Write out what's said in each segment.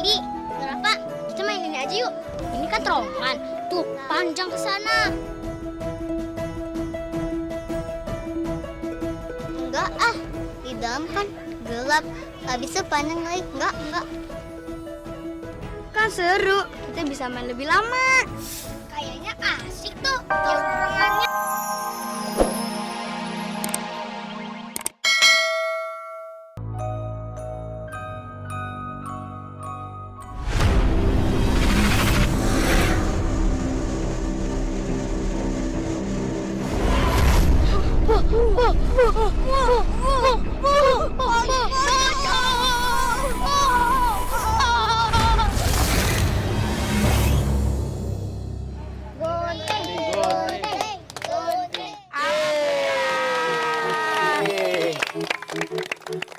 Ali, Rafa, kita main ini aja yuk. Ini kan terowongan, tuh panjang ke sana. Enggak ah, di dalam kan gelap. Habis itu panjang lagi. Enggak. Kan seru, kita bisa main lebih lama. Kayaknya asik tuh terowongannya.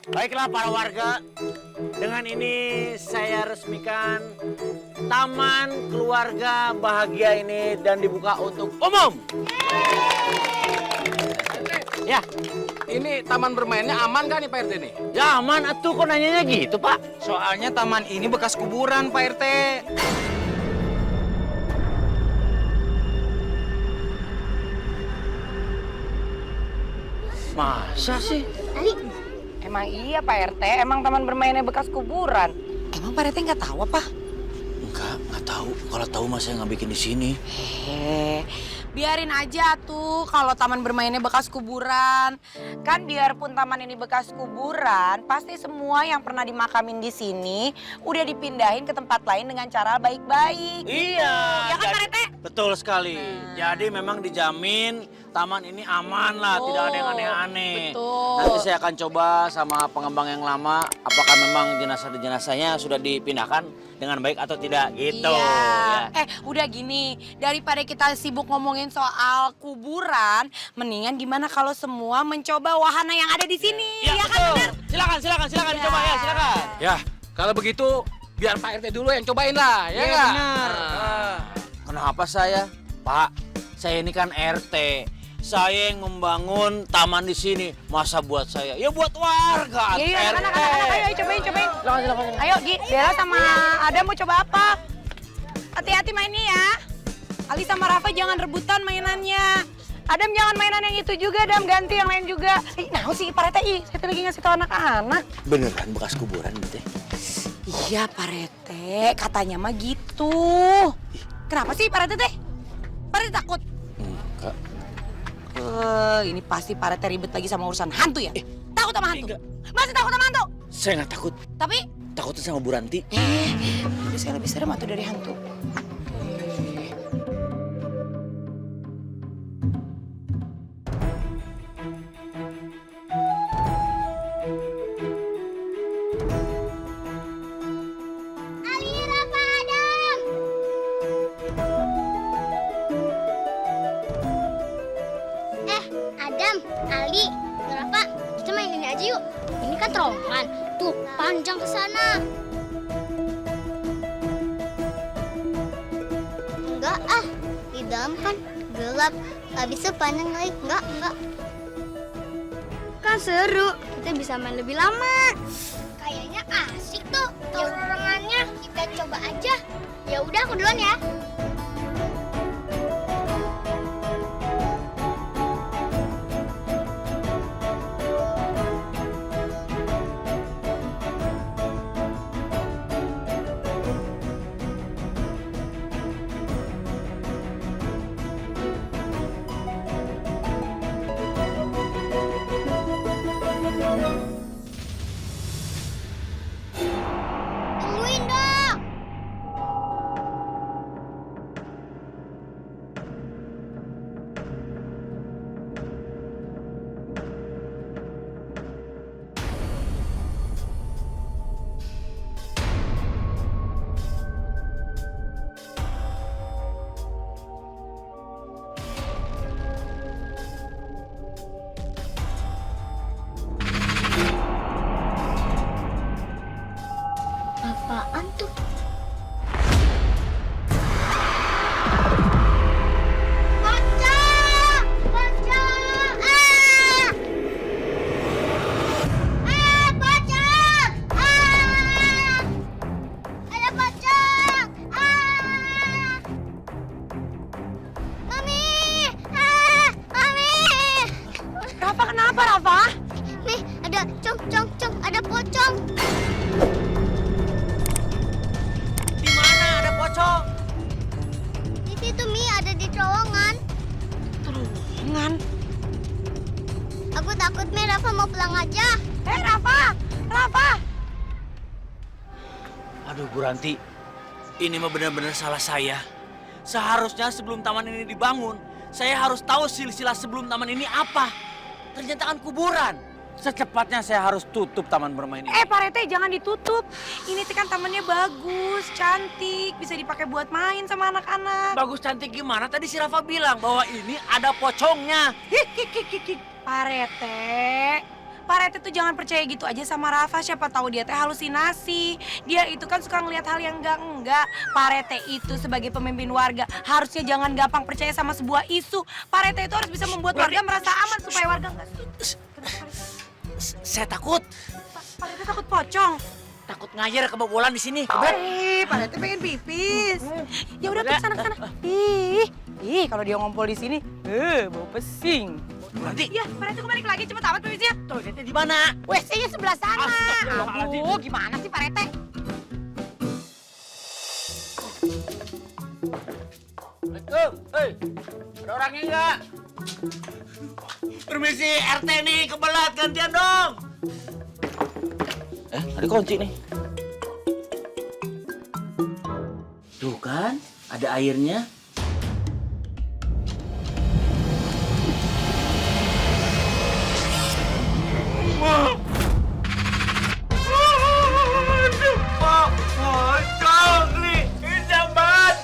Baiklah para warga, dengan ini saya resmikan Taman Keluarga Bahagia ini dan dibuka untuk umum. Ya, Ini taman bermainnya aman kan nih Pak RT nih? ya aman atuh kok nanyanya gitu Pak. Soalnya taman ini bekas kuburan Pak RT. Masa sih? Emang iya Pak RT, emang taman bermainnya bekas kuburan. Emang Pak RT nggak tahu apa? Enggak tahu. Kalau tahu masa nggak bikin di sini. Biarin aja tuh kalau taman bermainnya bekas kuburan. Kan biarpun taman ini bekas kuburan, pasti semua yang pernah dimakamin di sini udah dipindahin ke tempat lain dengan cara baik-baik. Iya. Ya kan Pak RT? Betul sekali. Jadi memang dijamin taman ini aman lah, tidak ada yang aneh-aneh. Betul. Nanti saya akan coba sama pengembang yang lama, apakah memang jenazah-jenazahnya sudah dipindahkan dengan baik atau tidak gitu. Iya. Ya. Udah gini, daripada kita sibuk ngomongin soal kuburan, mendingan gimana kalau semua mencoba wahana yang ada di sini. Ya, Ya kan betul. bener? Silakan Ya. dicoba ya, silakan. Ya, kalau begitu biar Pak RT dulu yang cobain lah, ya Iya, nggak? benar. Kenapa saya? Pak, saya ini kan RT. Saya yang membangun taman di sini. Masa buat saya? Ya buat warga. Iya, RT. anak-anak, ayo cobain. Silakan. Ayo, Gi, Bella sama Adam mau coba apa? Hati-hati mainnya ya. Ali sama Rafa jangan rebutan mainannya. Adam jangan mainan yang itu juga, Adam ganti yang lain juga. Nah sih Pak RT, saya tadi lagi ngasih tau anak-anak. Beneran bekas kuburan gitu? Iya Pak RT, katanya mah gitu. Kenapa sih Pak RT teh? Pak RT takut? Enggak. Ini pasti Pak RT ribet lagi sama urusan hantu ya? Takut sama hantu? enggak. Masih takut sama hantu? Saya nggak takut. Tapi, Takutnya sama Bu Ranti. tapi saya lebih serem atau dari hantu? Ali, Rafa, Adam. Adam, Ali, Rafa, kita main ini aja yuk. Ini kan terowongan, tuh panjang ke sana. Enggak ah, di dalam kan gelap. Habis itu panjang lagi. Enggak. Kan seru, kita bisa main lebih lama. Kayaknya asik tuh terowongannya. Kita coba aja. Ya udah, aku duluan ya. Tungguin dong. Kenapa, Rafa? Nih, ada cong, ada pocong. Di mana ada pocong? Di situ Mi, ada di terowongan. Terowongan. Aku takut Mi, Rafa mau pulang aja. Rafa! Rafa! Aduh, Bu Ranti. Ini mah benar-benar salah saya. Seharusnya sebelum taman ini dibangun, saya harus tahu silsilah sebelum taman ini apa. Ternyata kan kuburan. Secepatnya saya harus tutup taman bermain ini. Pak Rete, jangan ditutup. Ini tuh kan tamannya bagus, cantik, bisa dipakai buat main sama anak-anak. Bagus cantik gimana? Tadi si Rafa bilang bahwa ini ada pocongnya. Pak Rete tuh jangan percaya gitu aja sama Rafa, siapa tahu dia teh halusinasi. Dia itu kan suka ngeliat hal yang enggak. Pak Rete itu sebagai pemimpin warga harusnya jangan gampang percaya sama sebuah isu. Pak Rete itu harus bisa membuat warga merasa aman supaya warga enggak. Saya takut. Pak Rete takut pocong. Takut ngajar kebobolan di sini. Pak Rete pengen pipis. Ya udah tuh sana. Ih, kalau dia ngompol di sini, bau pesing. Nanti. Ya, Pak Rete balik lagi, cepet amat pipisnya. Toiletnya di mana? WC-nya sebelah sana. Astagfirullahaladzim. Aduh, gimana sih Pak Rete? Assalamualaikum. Hei, ada orangnya enggak? Permisi, RT nih kebelat, gantian dong. Ada kunci nih. Tuh kan, ada airnya. Pak, pocong nih, indah banget.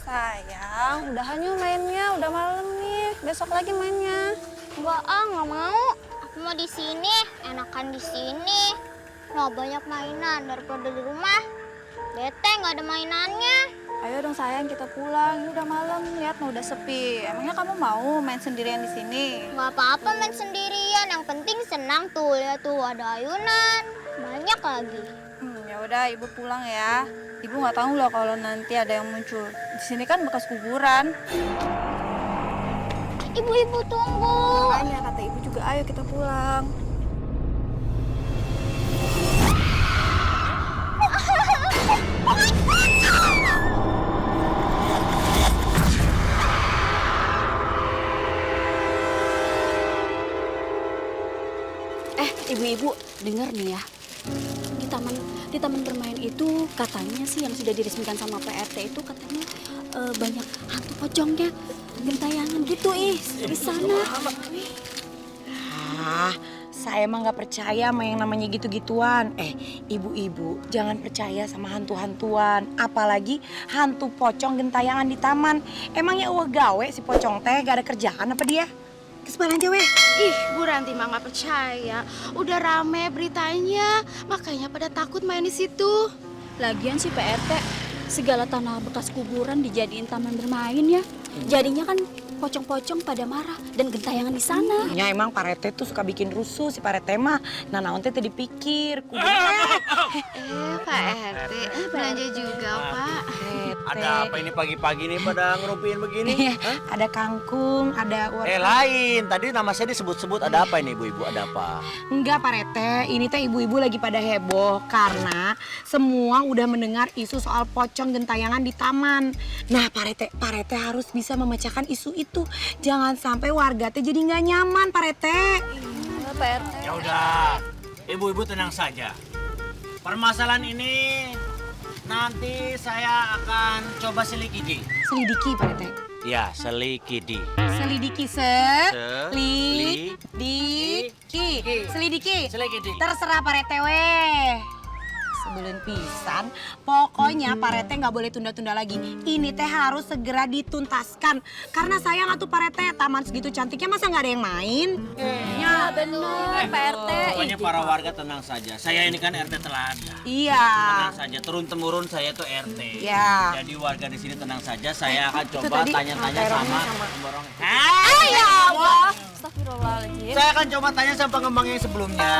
Sayang, udahan yuk mainnya, udah malam nih. Besok lagi mainnya. Enggak nggak mau. Aku mau di sini, enakan di sini. Nggak banyak mainan daripada di rumah. Bete nggak ada mainannya. Ayo dong sayang, kita pulang. Ini udah malam, lihat udah sepi. Emangnya kamu mau main sendirian di sini? Nggak apa-apa main sendirian. Yang penting senang tuh. Lihat tuh ada ayunan. Banyak lagi. Ya udah, ibu pulang ya. Ibu nggak tahu loh kalau nanti ada yang muncul. Di sini kan bekas kuburan. Ibu-ibu tunggu. Makanya kata ibu juga, ayo kita pulang. Ibu-ibu, dengar nih ya. Di taman bermain itu katanya sih yang sudah diresmikan sama PRT itu katanya banyak hantu pocongnya, gentayangan gitu di sana. Saya emang nggak percaya sama yang namanya gitu-gituan. Ibu-ibu, jangan percaya sama hantu-hantuan. Apalagi hantu pocong gentayangan di taman. Emangnya gawe si pocong teh gak ada kerjaan apa dia? Kesebaran aja weh. Ih, Bu Ranti mah nggak percaya. Udah rame beritanya, makanya pada takut main di situ. Lagian sih PRT, segala tanah bekas kuburan dijadiin taman bermain ya. Jadinya kan pocong-pocong pada marah dan gentayangan di sana. Ya emang Pak Rete tuh suka bikin rusuh si Pak Rete mah. Nah naon teh dipikir. Pak RT, belanja juga Pak. Ada apa ini pagi-pagi nih pada ngerupiin begini? Ada kangkung, ada wortel. Lain. Tadi nama saya disebut-sebut. Ada apa ini ibu-ibu? Ada apa? Enggak Pak Rete, ini teh ibu-ibu lagi pada heboh karena semua udah mendengar isu soal pocong gentayangan di taman. Nah Pak Rete harus bisa memecahkan isu itu. Jangan sampai warga teh jadi nggak nyaman Pak Rete. Iya, Pak RT. Ya udah, ibu-ibu tenang saja. Permasalahan ini nanti saya akan coba selidiki. Selidiki Pak Rete. Ya, selidiki. Selidiki Selidiki. Selidiki. Terserah Pak Rete weh. Sebelum pisan, pokoknya Pak Rete nggak boleh tunda-tunda lagi. Ini teh harus segera dituntaskan. Karena sayang atuh Pak Rete, taman segitu cantiknya masa nggak ada yang main? Ya bener, Pak RT. Pokoknya para warga tenang saja. Saya ini kan RT teladan. Iya. Tenang saja, turun-temurun saya tuh RT. Ya. Jadi warga di sini tenang saja. Saya akan itu coba tadi tanya-tanya terongnya sama sama. pemborong. Ya Allah. Astagfirullahaladzim. Saya akan coba tanya sama pengembang yang sebelumnya.